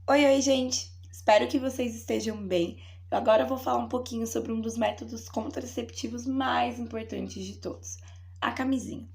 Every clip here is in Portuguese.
Oi, gente! Espero que vocês estejam bem. Agora eu vou falar um pouquinho sobre um dos métodos contraceptivos mais importantes de todos, a camisinha.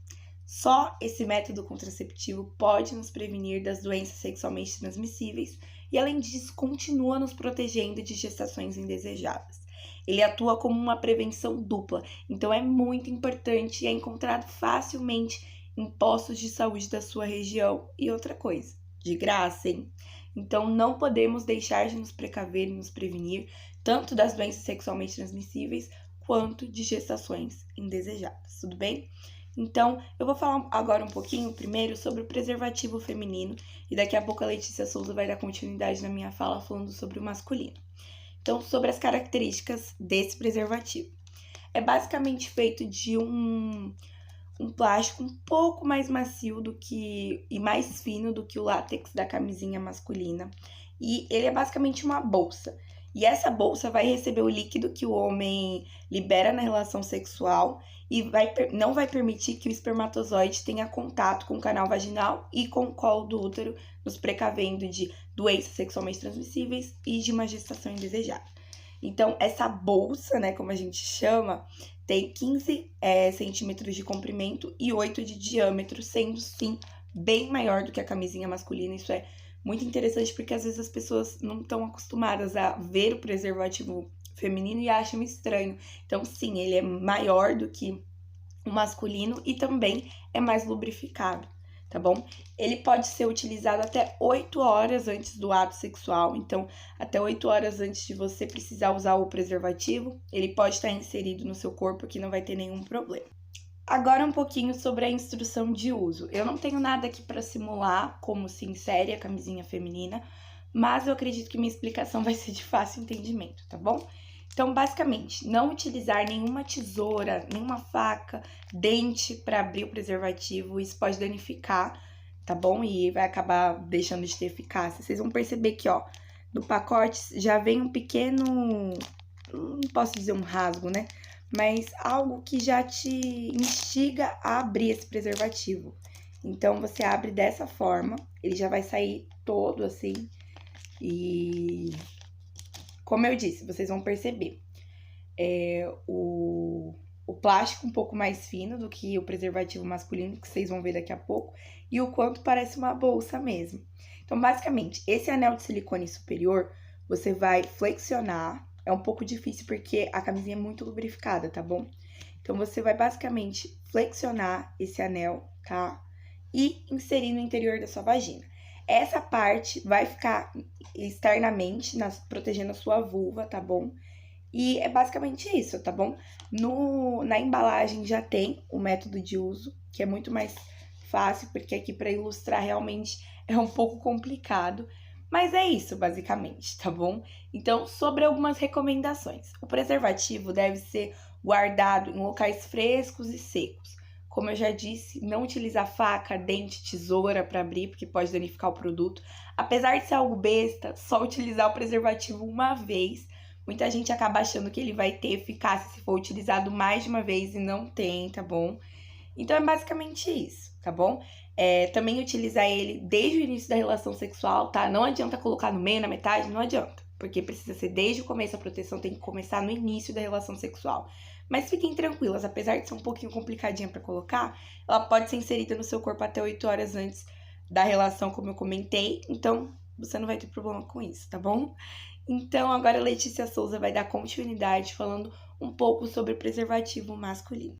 Só esse método contraceptivo pode nos prevenir das doenças sexualmente transmissíveis e, além disso, continua nos protegendo de gestações indesejadas. Ele atua como uma prevenção dupla, então é muito importante e é encontrado facilmente em postos de saúde da sua região. E outra coisa, de graça, hein? Então, não podemos deixar de nos precaver e nos prevenir tanto das doenças sexualmente transmissíveis quanto de gestações indesejadas, tudo bem? Então, eu vou falar agora um pouquinho primeiro sobre o preservativo feminino e daqui a pouco a Letícia Souza vai dar continuidade na minha fala falando sobre o masculino. Então, sobre as características desse preservativo. É basicamente feito de um plástico um pouco mais macio do que e mais fino do que o látex da camisinha masculina. E ele é basicamente uma bolsa. E essa bolsa vai receber o líquido que o homem libera na relação sexual e não vai permitir que o espermatozoide tenha contato com o canal vaginal e com o colo do útero, nos precavendo de doenças sexualmente transmissíveis e de uma gestação indesejada. Então, essa bolsa, né, como a gente chama, tem 15 centímetros de comprimento e 8 de diâmetro, sendo sim bem maior do que a camisinha masculina. Isso é muito interessante porque às vezes as pessoas não estão acostumadas a ver o preservativo feminino e acham estranho. Então, sim, ele é maior do que o masculino e também é mais lubrificado, tá bom? Ele pode ser utilizado até 8 horas antes do ato sexual, então até 8 horas antes de você precisar usar o preservativo, ele pode estar inserido no seu corpo que não vai ter nenhum problema. Agora um pouquinho sobre a instrução de uso. Eu não tenho nada aqui para simular como se insere a camisinha feminina, mas eu acredito que minha explicação vai ser de fácil entendimento, tá bom? Então, basicamente, não utilizar nenhuma tesoura, nenhuma faca, dente para abrir o preservativo, isso pode danificar, tá bom? E vai acabar deixando de ter eficácia. Vocês vão perceber que, ó, no pacote já vem um pequeno, não posso dizer um rasgo, né? Mas algo que já te instiga a abrir esse preservativo. Então, você abre dessa forma, ele já vai sair todo assim. E, como eu disse, vocês vão perceber o plástico um pouco mais fino do que o preservativo masculino, que vocês vão ver daqui a pouco, e o quanto parece uma bolsa mesmo. Então, basicamente, esse anel de silicone superior, você vai flexionar. É um pouco difícil porque a camisinha é muito lubrificada, tá bom? Então, você vai basicamente flexionar esse anel, tá? E inserir no interior da sua vagina. Essa parte vai ficar externamente, protegendo a sua vulva, tá bom? E é basicamente isso, tá bom? Na embalagem já tem o método de uso, que é muito mais fácil, porque aqui para ilustrar realmente é um pouco complicado. Mas é isso, basicamente, tá bom? Então, sobre algumas recomendações. O preservativo deve ser guardado em locais frescos e secos. Como eu já disse, não utilizar faca, dente, tesoura para abrir, porque pode danificar o produto. Apesar de ser algo besta, só utilizar o preservativo uma vez. Muita gente acaba achando que ele vai ter eficácia se for utilizado mais de uma vez e não tem, tá bom? Então é basicamente isso, tá bom? Também utilizar ele desde o início da relação sexual, tá? Não adianta colocar no meio, na metade, não adianta. Porque precisa ser desde o começo, a proteção tem que começar no início da relação sexual. Mas fiquem tranquilas, apesar de ser um pouquinho complicadinha para colocar, ela pode ser inserida no seu corpo até 8 horas antes da relação, como eu comentei. Então, você não vai ter problema com isso, tá bom? Então, agora a Letícia Souza vai dar continuidade falando um pouco sobre o preservativo masculino.